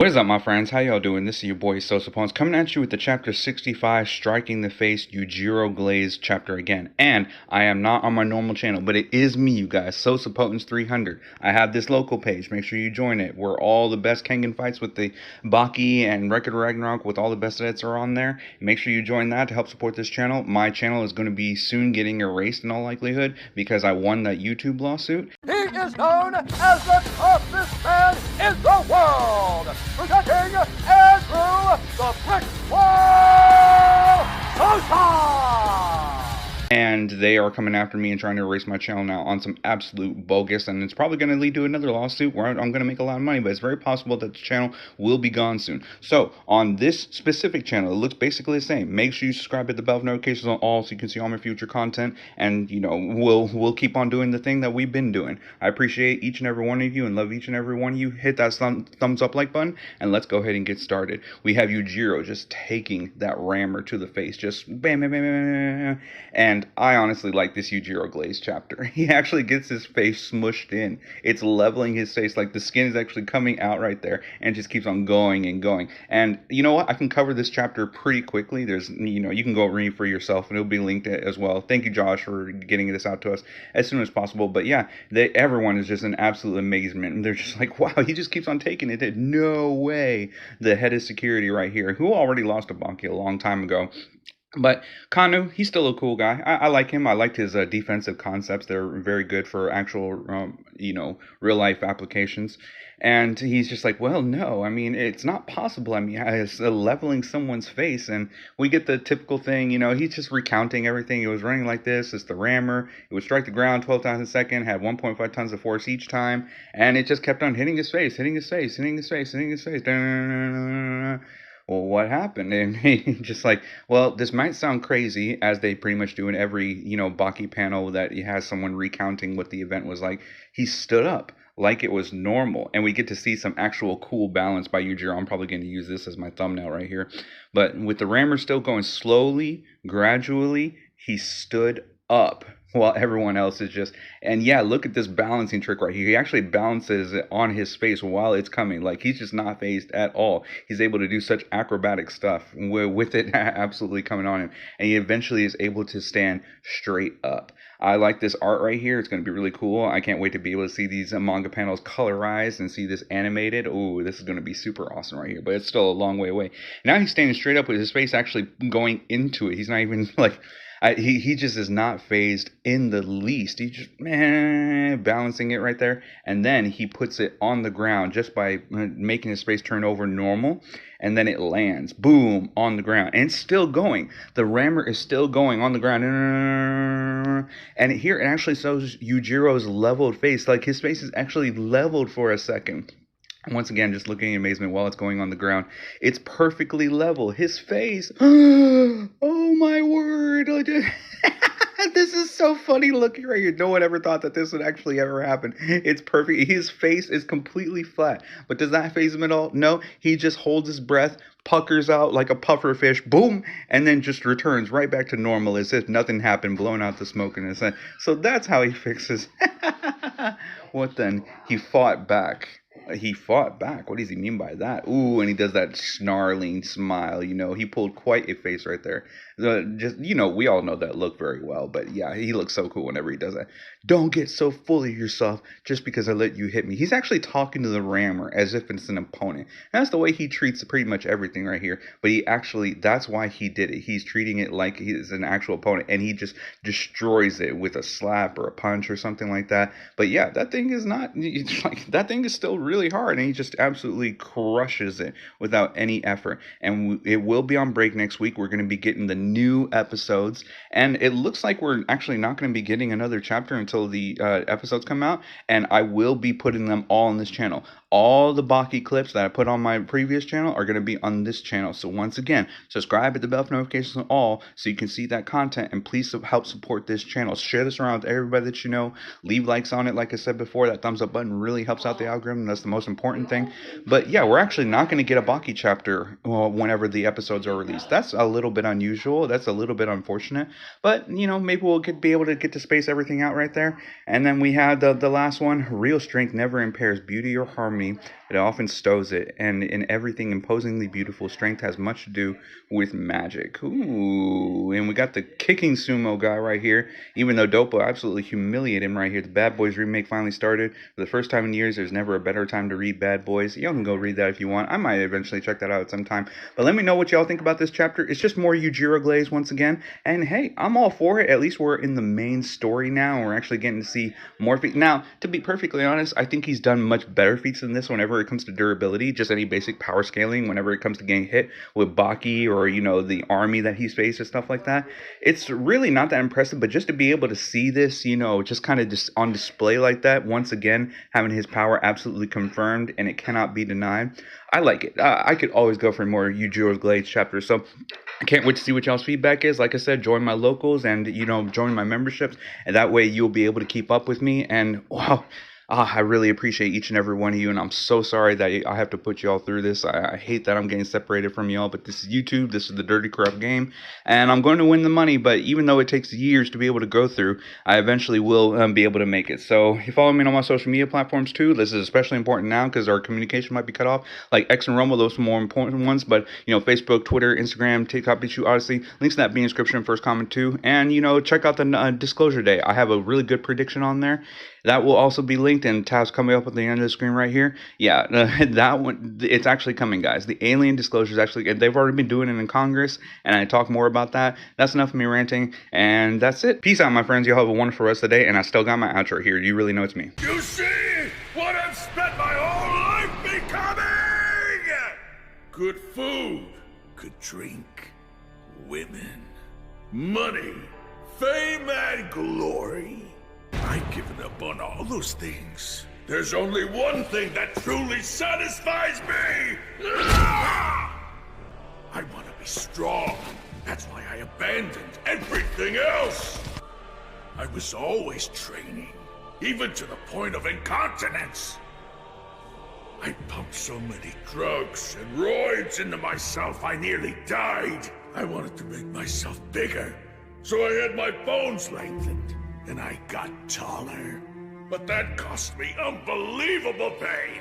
What is up, my friends? How y'all doing? This is your boy SOSAPOTENCE coming at you with the chapter 65 Striking the Face Yujiro Glaze chapter again. And I am not on my normal channel, but it is me, you guys, SOSAPOTENCE 300. I have this local page. Make sure you join it, where all the best Kengan fights with the Baki and Record Ragnarok with all the best edits are on there. Make sure you join that to help support this channel. My channel is going to be soon getting erased in all likelihood because I won that YouTube lawsuit. He is known as the toughest man in the world, presenting Andrew the Brick Wall Sosa! And they are coming after me and trying to erase my channel now on some absolute bogus, and it's probably going to lead to another lawsuit where I'm going to make a lot of money, but it's very possible that the channel will be gone soon. So on this specific channel, it looks basically the same. Make sure you subscribe, hit the bell notifications on all so you can see all my future content, and you know, we'll keep on doing the thing that we've been doing. I appreciate each and every one of you and love each and every one of you. Hit that thumbs up like button, and let's go ahead and get started. We have Yujiro just taking that rammer to the face, just bam, bam, bam, bam, bam. And I honestly like this Yujiro Glaze chapter. He actually gets his face smushed in. It's leveling his face, like the skin is actually coming out right there, and just keeps on going and going. And you know what? I can cover this chapter pretty quickly. There's, you can go read for yourself, and it'll be linked as well. Thank you, Josh, for getting this out to us as soon as possible. But yeah, everyone is just in absolute amazement. And they're just like, wow, he just keeps on taking it. No way. The head of security right here, who already lost to Baki a long time ago. But Kanu, he's still a cool guy. I like him. I liked his defensive concepts. They're very good for actual, real life applications. And he's just like, well, no, I mean, it's not possible. I mean, it's leveling someone's face. And we get the typical thing, he's just recounting everything. It was running like this. It's the rammer. It would strike the ground 12 times a second, had 1.5 tons of force each time. And it just kept on hitting his face, hitting his face, hitting his face, hitting his face. Well, what happened? And he just like, well, this might sound crazy, as they pretty much do in every, Baki panel that has someone recounting what the event was like. He stood up like it was normal, and we get to see some actual cool balance by Yujiro. I'm probably going to use this as my thumbnail right here. But with the rammer still going slowly, gradually, he stood up while everyone else is just, and yeah, look at this balancing trick right here. He actually balances it on his face while it's coming. Like, he's just not phased at all. He's able to do such acrobatic stuff with it absolutely coming on him, and he eventually is able to stand straight up. I like this art right here. It's going to be really cool. I can't wait to be able to see these manga panels colorized and see this animated. Oh, this is going to be super awesome right here, but it's still a long way away. Now he's standing straight up with his face actually going into it. He's not even like, he just is not phased in the least. He's just balancing it right there, and then he puts it on the ground just by making his face turn over normal, and then it lands, boom, on the ground, and it's still going. The rammer is still going on the ground, and here it actually shows Yujiro's leveled face. Like, his face is actually leveled for a second. Once again, just looking in amazement while it's going on the ground. It's perfectly level. His face. Oh my word. This is so funny looking right here. No one ever thought that this would actually ever happen. It's perfect. His face is completely flat. But does that faze him at all? No. He just holds his breath, puckers out like a puffer fish, boom, and then just returns right back to normal as if nothing happened, blowing out the smoke in his head. So that's how he fixes. What then? He fought back. He fought back. What does he mean by that? Ooh, and he does that snarling smile. He pulled quite a face right there. We all know that look very well. But yeah, he looks so cool whenever he does that. Don't get so full of yourself just because I let you hit me. He's actually talking to the rammer as if it's an opponent. And that's the way he treats pretty much everything right here. But that's why he did it. He's treating it like he's an actual opponent. And he just destroys it with a slap or a punch or something like that. But yeah, that thing is not, that thing is still really hard, and he just absolutely crushes it without any effort. And it will be on break next week. We're going to be getting the new episodes, and it looks like we're actually not going to be getting another chapter until the episodes come out, and I will be putting them all on this channel. All the Baki clips that I put on my previous channel are going to be on this channel. So once again, subscribe, hit the bell notifications on all so you can see that content, and please help support this channel. Share this around with everybody that you know. Leave likes on it. Like I said before, that thumbs up button really helps out the algorithm. That's the most important thing. But yeah, we're actually not going to get a Baki chapter whenever the episodes are released. That's a little bit unusual. That's a little bit unfortunate. But, maybe we'll be able to get to space everything out right there. And then we had the last one. Real strength never impairs beauty or harmony. army, it often stows it, and in everything imposingly beautiful, strength has much to do with magic. Ooh, and we got the kicking sumo guy right here, even though Dopa absolutely humiliated him right here. The Bad Boys remake finally started. For the first time in years, there's never a better time to read Bad Boys. Y'all can go read that if you want. I might eventually check that out at some time. But let me know what y'all think about this chapter. It's just more Yujiro Glaze once again. And hey, I'm all for it. At least we're in the main story now, and we're actually getting to see more feats. Now, to be perfectly honest, I think he's done much better feats than this whenever it comes to durability, just any basic power scaling, whenever it comes to getting hit with Baki or, you know, the army that he's faced and stuff like that. It's really not that impressive, but just to be able to see this, you know, just kind of just on display like that, once again, having his power absolutely confirmed and it cannot be denied, I like it. I could always go for more Yujiro Glaze chapters, so I can't wait to see what y'all's feedback is. Like I said, join my locals and, you know, join my memberships, and that way you'll be able to keep up with me. And wow, I really appreciate each and every one of you, and I'm so sorry that I have to put y'all through this. I hate that I'm getting separated from y'all, but this is YouTube, this is the Dirty Corrupt game, and I'm going to win the money. But even though it takes years to be able to go through, I eventually will be able to make it. So you follow me on my social media platforms too. This is especially important now because our communication might be cut off. Like X and Rumble, those are more important ones, but you know, Facebook, Twitter, Instagram, TikTok, Bitchute, Odyssey, links to that being in the description, first comment too. And you know, check out the disclosure day. I have a really good prediction on there. That will also be linked, and tabs coming up at the end of the screen right here. Yeah, that one, it's actually coming, guys. The alien disclosure is actually, they've already been doing it in Congress, and I talk more about that. That's enough of me ranting, and that's it. Peace out, my friends. Y'all have a wonderful rest of the day, and I still got my outro here. You really know it's me. You see what I've spent my whole life becoming? Good food, good drink, women, money, fame, and glory. I've given up on all those things. There's only one thing that truly satisfies me. I want to be strong. That's why I abandoned everything else. I was always training, even to the point of incontinence. I pumped so many drugs and roids into myself, I nearly died. I wanted to make myself bigger, so I had my bones lengthened. And I got taller. But that cost me unbelievable pain.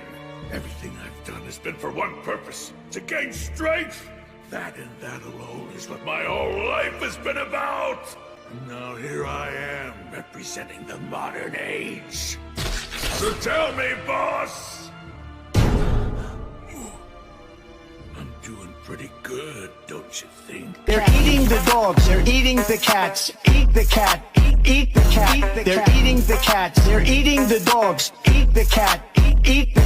Everything I've done has been for one purpose, to gain strength. That and that alone is what my whole life has been about. And now here I am, representing the modern age. So tell me, boss. I'm doing pretty good, don't you think? They're eating the dogs, they're eating the cats. Eat the cat, eat the cat. They're eating the cats, they're eating the dogs. Eat the cat, eat the